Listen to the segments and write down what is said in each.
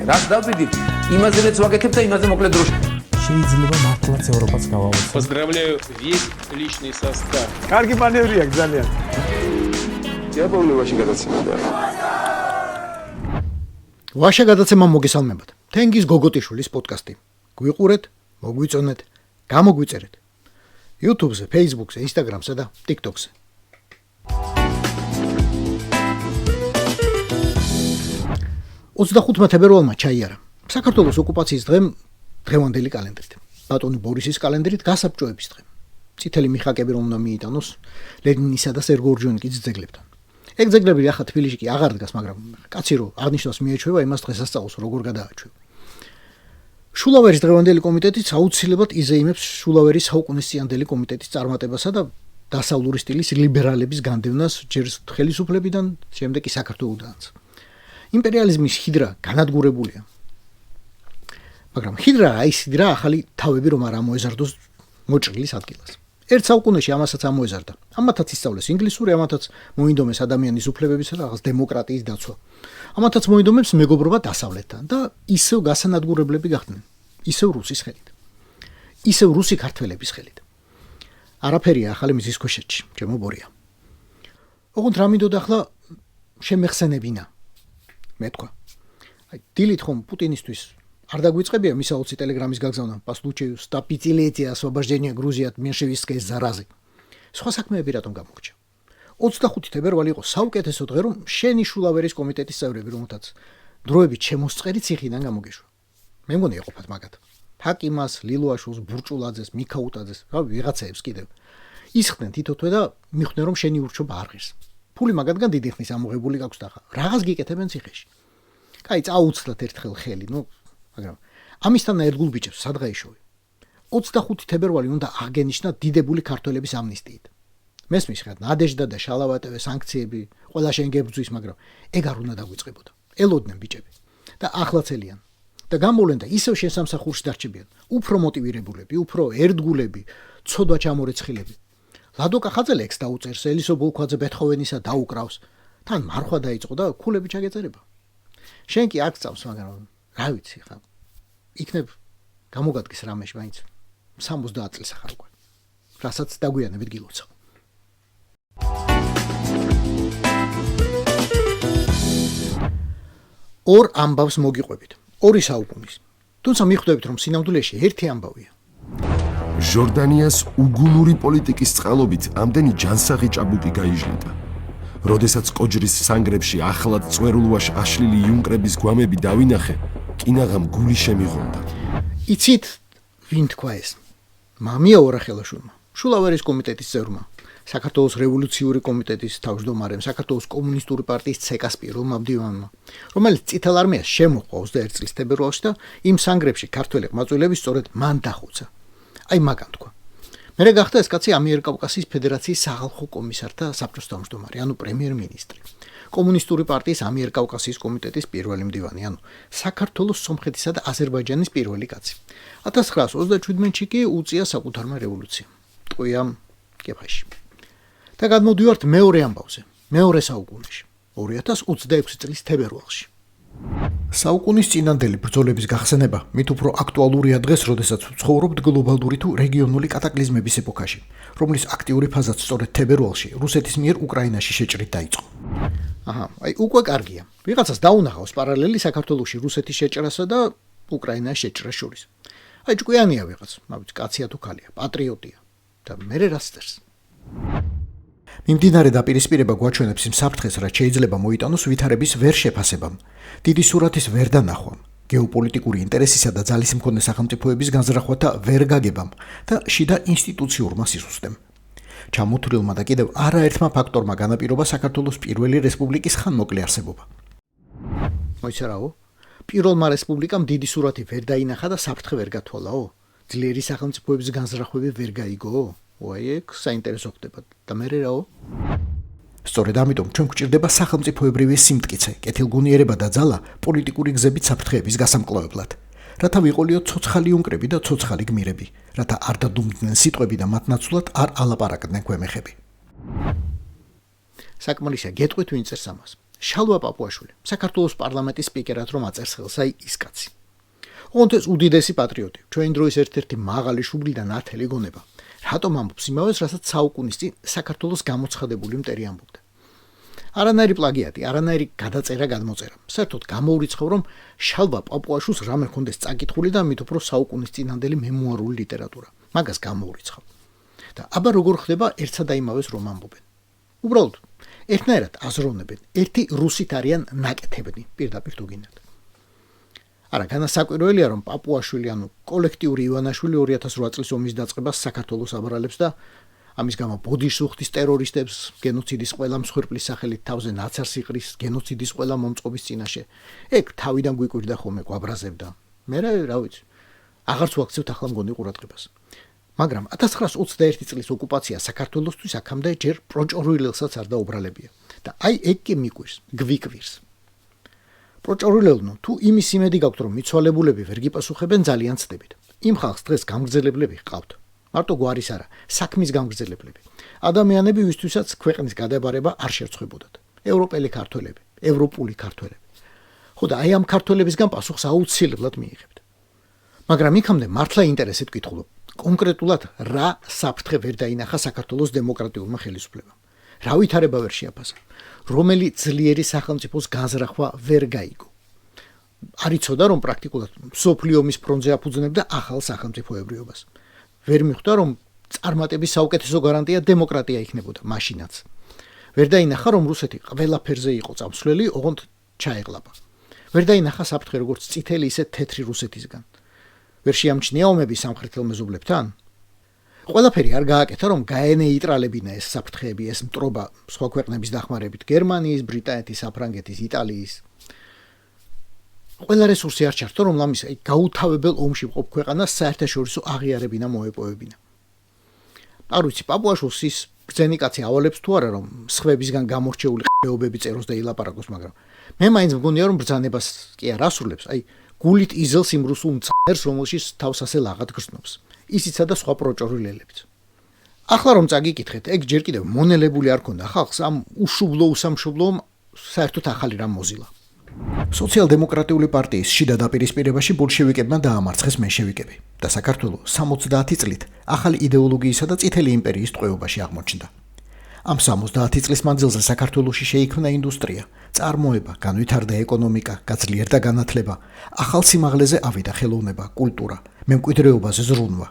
რას დავდივით, იმაზეც ვაკეთებ და იმაზე მოკლედ დროში. შეიძლება მართლაც ევროპაც გავავოცოთ. Поздравляю весь личный состав. კარგი მანევრია ძალიან. დიაპოვნებაში გადაცემდა. ვაშა გადაცემა მოგესალმებათ. თენგის გოგოტიშვილის პოდკასტი. გვიყურეთ, მოგვიწონეთ, გამოგვიწერეთ. YouTube-ზე, Facebook-ზე, Instagram-ზე და TikTok-ზე. თებერვალმა ჩაიარა. საქართველოს ოკუპაციის დღევანდელი კალენდრით. ბატონი ბორისის კალენდრით გასაბჭოების დღე. წითელი მიხაკები რომ უნდა მიიტანოს ლენინისა და სერგო ორჯონიკიძის ძეგლებთან. ეგ ძეგლები ახლა თბილისში კი აღარ დგას, მაგრამ კაცი რო აღნიშნავს მიეჩვევა, იმას დღესასწაულს როგორ გადააჩვევა. შულავერის დღევანდელი კომიტეტიც აუცილებლად იზეიმებს შულავერის საუკუნესწიანდელი კომიტეტის წარმატებასა და დასავლური სტილის ლიბერალების განდევნას ჯერ ხელისუფლებიდან, შემდეგ კი საქართველოდანაც. იმპერიალიზმის ჰიდრა განადგურებულია. მაგრამ ჰიდრა ის ჰიდრა ახალი თავები რომ არ ამოეზარდოს მოჭრილის ადგილას. ერთ საუკუნეში ამასაც ამოეზარდა. ამათაც ისწავლეს ინგლისური, ამათაც მოინდომეს ადამიანის უფლებებისა და რაღაც დემოკრატიის დაცვა. ამათაც მოინდომებს მეგობრობა დასავლეთთან და ისევ გასანადგურებლები გახდნენ. ისევ რუსის ხელით. ისევ რუსი ქართველების ხელით. არაფერია ახალი მიზის ქვეშეთში, ჩემო ბორია. ოღონდ რა მინდოდა ახლა შემეხსენებინა. მე თქვა. აი დილით ხომ პუტინისთვის არ დაგვიწყებია მისაოცი ტელეგრამის გაგზავნა послучаю 105-летия освобождения Грузии от меньшевистской заразы. სხვა საქმეები რატომ გამოგჭა? 25 თებერვალი იყო საუკეთესო დღე რომ შენი შულავერის კომიტეტის წევრები რომელთაც დროებით შემოსწყერი ციხიდან გამოგეშვა. მე მგონი ეყოფათ მაგათ. ფაკიმას, ლილუაშვილს, ბურჭულაძეს, მიქაუტაძეს, რა ვიღაცებს კიდევ. ისხდნენ თითოთვე და მიხვდნენ რომ შენი ურჩობა არ ღირს. ფული მაგათგან დიდი ხნის ამოღებული გაქვს და ხა. რაღაც გიკეთებენ ციხეში. კაი, წაუცლათ ერთხელ ხელი, მაგრამ ამისთან ერთგულ ბიჭებს სადღა იშოვე. 25 თებერვალი უნდა აღგენიშნა დიდებული ქართველების ამნისტიით. მესმის ხარ, ნადეჟდა და შალავატევე სანქციები, ყველა შენ გებრძვის, მაგრამ ეგ არ უნდა დაგვიწყებოდა. ელოდნენ ბიჭები და ახლაც ელიან. და გამოვლენ და ისევ შენ სამსახურში დარჩებიან. უფრო მოტივირებულები, უფრო ერთგულები, ცოდვა ჩამორეცხილები. ლადო კახაძე ლექს დაუწერს, ელისო ბოლქვაძე ბეთჰოვენისა დაუკრავს. თან მარხვა დაიწყო და ქულები ჩაგეწერება. შენ კი აქ წავს, მაგრამ რა ვიცი ხა. იქნებ გამოგადგეს რამეში მაინც 70 წელს ახარ უკვე. რასაც დაგვიანებით გილოცავ. ორ ამბავს მოგიყვებით. ორი საუკუნის. თუმცა მიხვდებით რომ სინამდვილეში ერთი ამბავია. ჟორდანიას უგუნური პოლიტიკის წყალობით ამდენი ჯანსაღი ჭაბუკი გაიჟლიტა. როდესაც კოჯრის სანგრებში ახლად წვერულვაშ აშლილი იუნკრების გვამები დავინახე, კინაღამ გული შემიღონდა. იცით ვინ თქვა ეს? მამია ორახელაშვილმა, შულავერის კომიტეტის წევრმა, საქართველოს რევოლუციური კომიტეტის თავმჯდომარემ, საქართველოს კომუნისტური პარტიის ცეკას პირველმა მდივანმა, რომელიც წითელ არმიას შემოჰყვა 21 წლის თებერვალში და იმ სანგრებში ქართველი ყმაწვილები სწორედ მან დახუცა. აი მაგან თქვა. მერე გახდა ეს კაცი ამიერკავკასიის ფედერაციის სახალხო კომისართა საბჭოს თავმჯდომარე, ანუ პრემიერ-მინისტრი. კომუნისტური პარტიის ამიერკავკასიის კომიტეტის პირველი მდივანი, ანუ საქართველოს, სომხეთისა და აზერბაიჯანის პირველი კაცი. 1927-ში კი უწია საკუთარმა რევოლუციამ. ტყვია კეფაში. და გადმოვდივართ მეორე ამბავზე, მეორე საუკუნეში, 2026 წლის თებერვალში. საუკუნის წინანდელი ბრძოლების გახსენება მით უფრო აქტუალურია დღეს, როდესაც ვცხოვრობთ გლობალური თუ რეგიონული კატაკლიზმების ეპოქაში, რომლის აქტიური ფაზაც სწორედ თებერვალში რუსეთის მიერ უკრაინაში შეჭრით დაიწყო. აი უკვე კარგია. ვიღაცას დაუნახავს პარალელი საქართველოში რუსეთის შეჭრასა და უკრაინას შეჭრას შორის. აი ჭკვიანია ვიღაც, მაგ კაცია თუ ქალია, პატრიოტია და მერე რას წერს. მიმდინარე დაპირისპირება გვაჩვენებს იმ საფრთხეს, რაც შეიძლება მოიტანოს ვითარების ვერ შეფასებამ, დიდი სურათის ვერ დანახვამ, გეოპოლიტიკური ინტერესისა და ძალის მქონე სახელმწიფოების განზრახვათა ვერ გაგებამ და შიდა ინსტიტუციურმა სისუსტემ. ჩამოთვლილმა და კიდევ არაერთმა ფაქტორმა განაპირობა საქართველოს პირველი რესპუბლიკის ხანმოკლე არსებობა. მოიცარაო, პირველმა რესპუბლიკამ დიდი სურათი ვერ დაინახა და საფრთხე ვერ გათვალაო, ძლიერი სახელმწიფოების განზრახვები ვერ გაიგო. ეგ საინტერესო ხდება და მერე რაო? სწორედ ამიტომ ჩვენ გვჭირდება სახელმწიფოებრივი სიმტკიცე, კეთილგონიერება და ძალა პოლიტიკური გზებით საფრთხეების გასამკლავებლად. რათა ვიყოლიოთ ცოცხალი უნკრები და ცოცხალი გმირები, რათა არ დადუმდნენ სიტყვები და მათ ნაცვლად არ ალაპარაკდნენ ქვემეხები. საკმარისია გეტყვით ვინ წერს ამას. შალვა პაპუაშვილი, საქართველოს პარლამენტის სპიკერად რომ აწერს ხელს, აი ის კაცი. ოღონდ ეს უდიდესი პატრიოტი, ჩვენი დროის ერთ-ერთი მაღალი შუბლი და ნათელი გონება. რატომ ამბობს იმავეს, რასაც საუკუნის წინ საქართველოს გამოცხადებული მტერი ამბობდა. არანაირი პლაგიატი, არანაირი გადაწერა გადმოწერა. საერთოდ გამოურიცხავ, რომ შალვა პაპუაშვილს რამე ჰქონდეს წაკითხული და მით უფრო საუკუნის წინანდელი მემუარული ლიტერატურა. მაგას გამოურიცხავ. და აბა როგორ ხდება ერთსა და იმავეს რომ ამბობენ. უბრალოდ ერთნაირად აზროვნებენ, ერთი რუსით არიან ნაკეთებნი, პირდაპირ თუ გინდათ. არა, განასაკვირველია, რომ პაპუაშვილი, ანუ კოლექტიური ივანაშვილი 2008 წლის ომის დაწყებას საქართველოს აბრალებს და ამის გამო ბოდიშსუხტის ტერორისტებს, გენოციდის ყველა მსხვერპლის სახელით თავზე ნაცარს იყრის, გენოციდის ყველა მომწყობის წინაშე. ეგ თავიდან გვიკვირდა ხოლმე, გვაბრაზებდა. მე რა ვიცი, აღარც ვაქცევთ ახლა მგონი ყურადღებას. მაგრამ 1921 წლის ოკუპაცია საქართველოსთვის აქამდე ჯერ პროჭორვილელსაც არ დაუბრალებია და აი ეგ კი მიკვირს, გვიკვირს. პროჭორვილელნო, თუ იმის იმედი გაქვთ, რომ მიცვალებულები ვერ გიპასუხებენ, ძალიან ცდებით. იმ ხალხს დღეს გამგრძელებლები ჰყავთ. მარტო გვარის არა, საქმის გამგრძელებლები. ადამიანები, ვისთვისაც ქვეყნის გადაბარება არ შერცხვებოდათ. ევროპელი ქართველები, ევროპული ქართველები. ხო და აი ამ ქართველებისგან პასუხს აუცილებლად მიიღებთ. მაგრამ იქამდე მართლა ინტერესით ვკითხულობ, კონკრეტულად რა საფრთხე ვერ დაინახა საქართველოს დემოკრატიულმა ხელისუფლებამ. რა ვითარება ვერ შეაფასა, რომელი ძლიერი სახელმწიფოს განზრახვა ვერ გაიგო. არ იცოდა, რომ პრაქტიკულად მსოფლიო ომის ფრონტზე აფუძნებდა ახალ სახელმწიფოებრიობას. ვერ მიხვდა, რომ წარმატების საუკეთესო გარანტია დემოკრატია იქნებოდა მაშინაც. ვერ დაინახა, რომ რუსეთი ყველაფერზე იყო წამსვლელი, ოღონდ ჩაეყლაპა. ვერ დაინახა საფრთხე როგორც წითელი, ისე თეთრი რუსეთისგან. ვერ შეამჩნია ომები სამხრეთელ მეზობლებთან? ყველაფერი არ გააკეთა, რომ გაენეიტრალებინა ეს საფრთხეები, ეს მტრობა სხვა ქვეყნების დახმარებით, გერმანიის, ბრიტანეთის, საფრანგეთის, იტალიის. ყველა რესურსი არ ჩართო, რომ ლამის გაუთავებელ ომში მყოფ ქვეყანას საერთაშორისო აღიარებინა მოეპოვებინა. არ ვიცი, პაპუაშვილს ის ბრძენი კაცი ავალებს თუ არა, რომ სხვებისგან გამორჩეული ხეობები წეროს და ილაპარაკოს, მაგრამ მე მაინც მგონია, რომ ბრძანებას კი არ ასრულებს, აი გულით იზელს იმ რუსულ მწერს, რომელშიც თავს ასე ლაღად გრძნობს. ისიცა და სხვა პროჭორვილელებიც. ახლა რომ წაგიკითხეთ, ეგ ჯერ კიდევ მონელებული არ ქონდა ხალხს ამ უშუბლო უსამშობლომ საერთოდ ახალი რამ მოზილა. სოციალ-დემოკრატიული პარტიის შიდა დაპირისპირებაში ბოლშევიკებმა დაამარცხეს მენშევიკები და საქართველო 70 წლით ახალი იდეოლოგიისა და წითელი იმპერიის ტყვეობაში აღმოჩნდა. ამ 70 წლის მანძილზე საქართველოში შეიქმნა ინდუსტრია, წარმოება, განვითარდა ეკონომიკა, გაძლიერდა განათლება, ახალ სიმაღლეზე ავიდა ხელოვნება, კულტურა, მემკვიდრეობაზე ზრუნვა.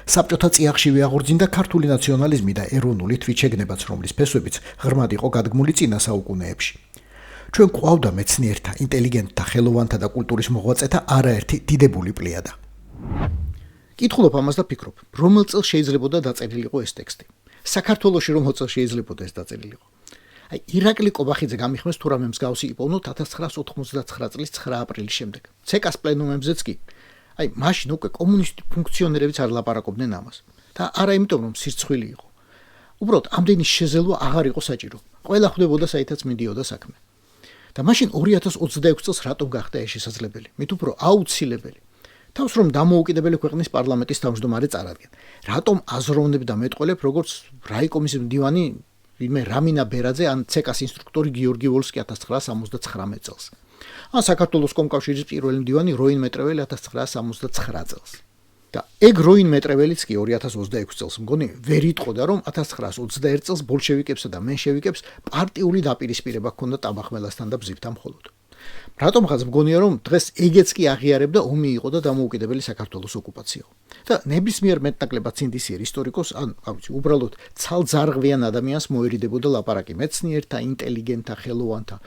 საბჭოთა წიაღშივე აღორძინდა ქართული ნაციონალიზმი და ეროვნული თვითშეგნებაც, რომლის ფესვებიც ღრმად იყო გადგმული წინა საუკუნეებში. ჩვენ გვყავდა მეცნიერთა, ინტელიგენტთა, ხელოვანთა და კულტურის მოღვაწეთა არაერთი დიდებული პლიადა. კითხულობ ამას და ფიქრობ, რომელ წელს შეიძლებოდა დაწერილიყო ეს ტექსტი. საქართველოში რომ წელს შეიძლებოდა ეს დაწერილიყო. აი ირაკლი კობახიძე გამიხმეს თუ რამე მსგავსი იპოვნოთ 1999 წლის 9 აპრილის შემდეგ. ცეკას პლენუმებზეც კი. აი მაშინ უკვე კომუნისტი ფუნქციონერებიც არ ლაპარაკობდნენ ამას. და არა იმიტომ რომ სირცხვილი იყო. უბრალოდ ამდენი შეზელვა აღარ იყო საჭირო. ყველა ხვდებოდა საითაც მიდიოდა საქმე. და მაშინ 2026 წელს რატომ გახდა ეს შესაძლებელი? მით უფრო აუცილებელი. თავს რომ დამოუკიდებელი ქვეყნის პარლამენტის თავმჯდომარე წარადგენ. რატომ აზროვნებ და მეტყოლებ როგორც რაიკომის მდივანი ვინმე რამინა ბერაძე ან ცეკას ინსტრუქტორი გიორგი ვოლსკი 1979 წელს. ან საქართველოს კომკავშირის პირველი მდივანი როინ მეტრეველი 1979 წელს. და ეგ როინ მეტრეველიც კი 2026 წელს მგონი ვერ იტყოდა, რომ 1921 წელს ბოლშევიკებსა და მენშევიკებს პარტიული დაპირისპირება ჰქონდა ტაბახმელასთან და ბზიფთან მხოლოდ. რატომღაც მგონია, რომ დღეს ეგეც კი აღიარებდა ომი იყო და დამოუკიდებელი საქართველოს ოკუპაციაო. და ნებისმიერ მეტნაკლებად სინდისიერ ისტორიკოს, ან უბრალოდ ცალძარღვიან ადამიანს მოერიდებოდა ლაპარაკი მეცნიერთა, ინტელიგენტთა, ხელოვანთა,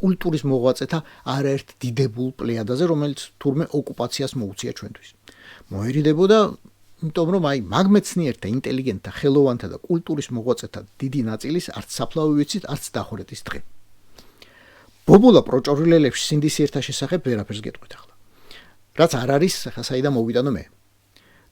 კულტურის მოღვაწეთა არაერთ დიდებულ პლიადაზე, რომელიც თურმე ოკუპაციას მოუწია ჩვენთვის. მოერიდებოდა, იმიტომ რომ აი მაგ მეცნიერთა, ინტელიგენტთა, ხელოვანთა და კულტურის მოღვაწეთა დიდი ნაწილის არც საფლავი ვიცით, არც დახურეთის დღე. ბობოლა პროჭორვილელებში სინდისიერთა შესახებ ვერაფერს გეტყვით ახლა. რაც არ არის, ახლა საიდან მოვიტანო მე.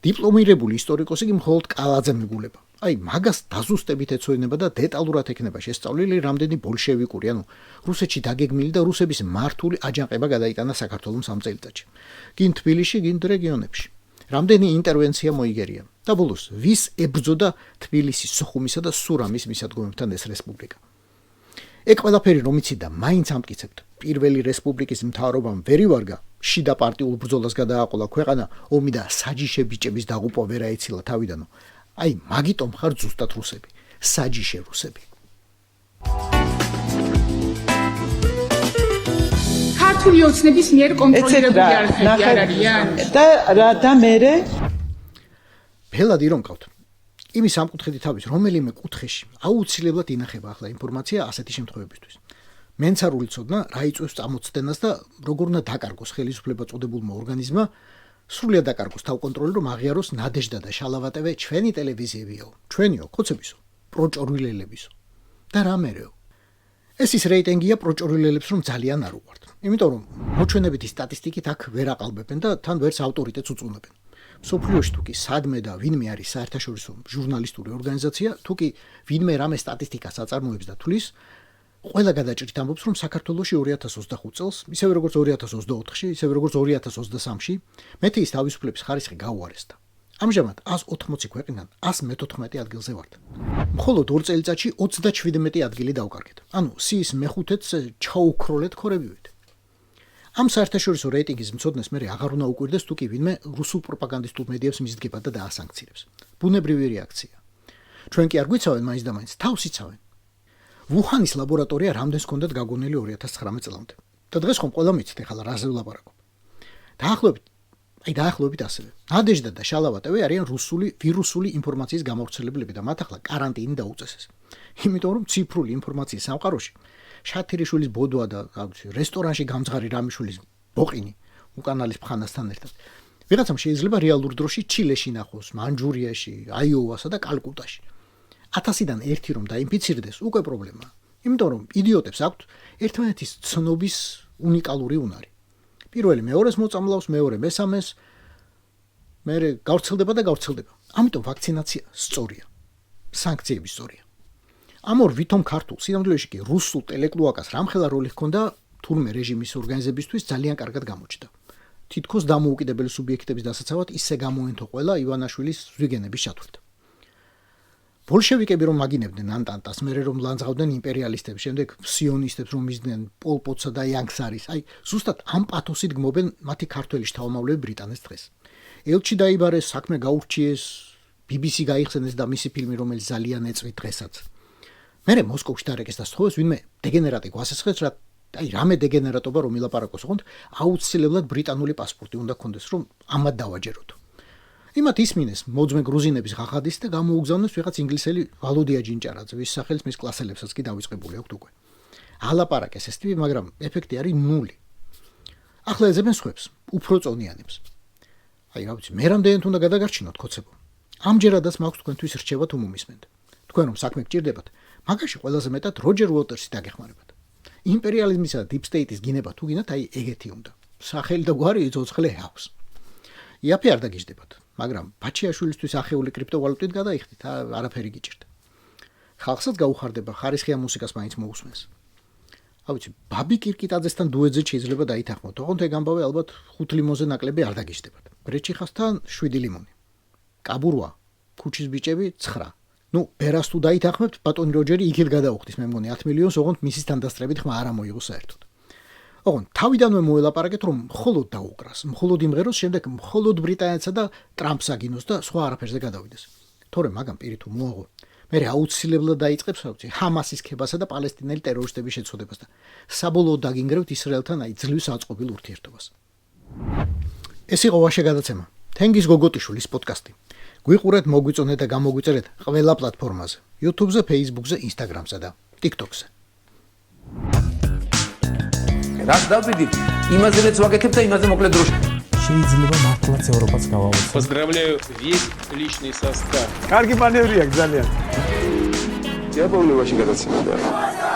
დიპლომირებული ისტორიკოსი კი მხოლოდ კალაძე მეგულება. აი მაგას დაზუსტებით ეცოდინება და დეტალურად ექნება შესწავლილი რამდენი ბოლშევიკური, ანუ რუსეთში დაგეგმილი და რუსების მართული აჯანყება გადაიტანა საქართველოს ამ წელიწადში. გინ თბილისში, გინ რეგიონებში. რამდენი ინტერვენცია მოიგერია და ბოლოს ვის ებრძოდა თბილისის, სოხუმისა და სურამის მისადგომებთან ეს რესპუბლიკა. ეგ ყველაფერი რომ იცი და მაინც ამტკიცებთ პირველი რესპუბლიკის მთავრობამ ვერ ივარგა შიდა პარტიულ ბრძოლას გადააყოლა ქვეყანა ომი და საჯიშე ბიჭების დაღუპვა ვერ აეცილა თავიდანო აი მაგიტომ ხარ ზუსტად რუსები საჯიშე რუსები ქართული ოცნების მიერ კონტროლირებული არხები არ არიან და მერე ფელადი რომ ყავთ იმის სამკუთხედი თავის რომელიმე კუთხეში აუცილებლად ინახება ახლა ინფორმაცია ასეთი შემთხვევებისთვის მენცარული ცოდნა რა იწვევს წამოწდენას და როგორ უნდა დაკარგოს ხელისუფლება წოდებულმა ორგანიზმმა სრულად დაკარგოს თავკონტროლი რომ აღიაროს ნადეჟდა და შალავატევე ჩვენი ტელევიზიებიო ჩვენიო ხოცებისო პროჭორილელებისო და რა მერეო ეს ის რეიტინგია პროჭორილელებს რომ ძალიან არ უყვართ იმიტომ რომ მოჩვენებითი სტატისტიკით აქ ვერ აყალბებენ და თან ვერც ავტორიტეტს უწუნებენ სოფლიოში თუ კი სადმე და ვინმე არის საერთაშორისო ჟურნალისტური ორგანიზაცია თუ კი ვინმე რამე სტატისტიკას აწარმოებს და თulis ყველა გადაჭრით ამბობს რომ საქართველოში 2025 წელს ისევე როგორც 2024-ში ისევე როგორც 2023-ში მეტიის თავისუფლების ხარისხი გაუარესდა ამჟამად 180 ქვეყნიდან 114 ადგილზე ვართ მხოლოდ 2 წელიწადში 37 ადგილი დავკარგეთ ანუ სიის მეხუთედს ჩაუქროლეთ ქორებივით ამ საერთაშორისო რეიტინგის მცოდნეს მე აღარ უნდა უკვირდეს თუ კი ვინმე რუსულ პროპაგანდისტულ მედიებს მისდგება და დაასანქცირებს ბუნებრივი რეაქცია ჩვენ კი არ გვიცავენ მაინც და მაინც თავს იცავენ ვუჰანის ლაბორატორია რამდენს ჰქონდათ გაგონილი 2019 წლამდე და დღეს ხომ ყველა მიცით ახლა რაზე ვლაპარაკობ დაახლოებით ასევე ნადეჟდა და შალავატევე არიან ვირუსული ინფორმაციის გამავრცელებლები და მათ ახლა კარანტინი დაუწესეს იმიტომ რომ ციფრული ინფორმაციის სამყაროში შათირიშვილის ბოდვა და რესტორანში გამძღარი რამიშვილის ბოყინი უკანალის ფხანასთან ერთად ვიღაცამ შეიძლება რეალურ დროში ჩილეში ნახოს მანჯურიაში აიოვასა და კალკუტაში 1000-დან ერთი რომ დაინფიცირდეს უკვე პრობლემაა იმიტომ რომ იდიოტებს აქვთ ერთმანეთის ცნობის უნიკალური უნარი პირველი მეორეს მოწამლავს მეორე მესამეს მერე გავრცელდება და გავრცელდება ამიტომ ვაქცინაცია სწორია სანქციები სწორია ამ ორ ვითომ ქართულ სინამდვილეში კი რუსულ ტელეკლუაკას რამხელა როლი ჰქონდა თურმე რეჟიმის ორგანიზებისთვის ძალიან კარგად გამოჩნდა თითქოს დამოუკიდებელი სუბიექტების დასაცავად ისე გამოენთო ყველა ივანაშვილის ზვიგენების ჩათვლით ბოლშევიკები რომ მაგინებდნენ ანტანტას მერე რომ ლანძღავდნენ იმპერიალისტებს შემდეგ სიონისტებს რომ მისდნენ პოლპოტსა და იანგსარის აი ზუსტად ამ პათოსით გმობენ მათი ქართველი შთამომავლები ბრიტანეთს დღეს ელჩი დაიბარეს საქმე გაურჩიეს BBC გაიხსენეს და მისი ფილმი რომელიც ძალიან ეწვით დღესაც მერე მოსკოვში დარეკეს და სწოვეს ვინმე დეგენერატი გვასესხეს რა აი რამე დეგენერატობა რომ ილაპარაკოს ოღონდ აუცილებლად ბრიტანული პასპორტი უნდა გქონდეს რომ ამად დავაჯეროთ იმათ ისმინეს მოძმე გრუზინების ღაღადის და გამოუგზავნეს ვიღაც ინგლისელი ვალოდია ჯინჭარაძე ვის სახელს მის კლასელებსაც კი დავიწყებული აქვს უკვე ალაპარაკეს ეს ტიპი მაგრამ ეფექტი არის ნული ახლა ეძებენ სხვებს უფრო წონიანებს აი რა ვიცი მე რამდენად უნდა გადაგარჩინოთ კოცებო ამჯერადაც მაქვს თქვენთვის რჩევა თუ მომისმენთ თქვენ რომ საქმე გჭირდებათ მაგაში ყველაზე მეტად როჯერ უოტერსი დაგეხმარებათ იმპერიალიზმისა და დიპ სტეიტის გინება თუ გინდათ აი ეგეთი უნდა სახელი და გვარი იცოცხლე ჰავს იაფი არ დაგიждდებათ მაგრამ ბაჩიაშვილისთვის ახეული კრიპტოვალუტით გადაიხდით არაფერი გიჭირდა ხალხსაც გაუხარდება ხარისხიან მუსიკას მაინც მოусმენს ავიცი ბაბი კირკიტაძესთან დუეტზე შეიძლება დაითანხმოთ ოღონდ ეგ ამბავე ალბათ 5 ლიმონზე ნაკლები არ დაგიждდებათ გრეჩიხასთან 7 ლიმონი კაბურვა ქუჩის ბიჭები 9 ნუ ბერას თუ დაითანხმებთ ბატონი როჯერი იქით გადაუხდის მე მგონი 10 მილიონს ოღონდ მისის თანდასწრებით ხმა არ ამოიღო საერთოდ ოღონდ თავიდანვე მოელაპარაკეთ რომ მხოლოდ დაუკრას მხოლოდ იმღეროს შემდეგ მხოლოდ ბრიტანეთსა და ტრამპს აგინოს და სხვა არაფერზე გადავიდეს თორემ მაგამ პირი თუ მოაღო მე აუცილებლად დაიწყებს ავცი ჰამასის ქებასა და პალესტინელი ტერორისტების შეწოდებას და საბოლოოდ დაგინგრევთ ისრაელთან აი ძლივს აწყობილ ურთიერთობას ეს იყო ვაშე გადაცემა თენგის გოგოტიშვილის პოდკასტი გვიყურეთ მოგვიწონეთ და გამოგვიწერეთ ყველა პლატფორმაზე YouTube-ზე Facebook-ზე Instagram-ზე და TikTok-ზე რაც დავიდით იმაზე მეც ვაგეთებ და იმაზე მოკლედ დროში შეიძლება მართლაც ევროპაც გავაუწყოთ Поздравляю весь личный состав. კარგი მანევრია ძალიან Я помню очень гадаться.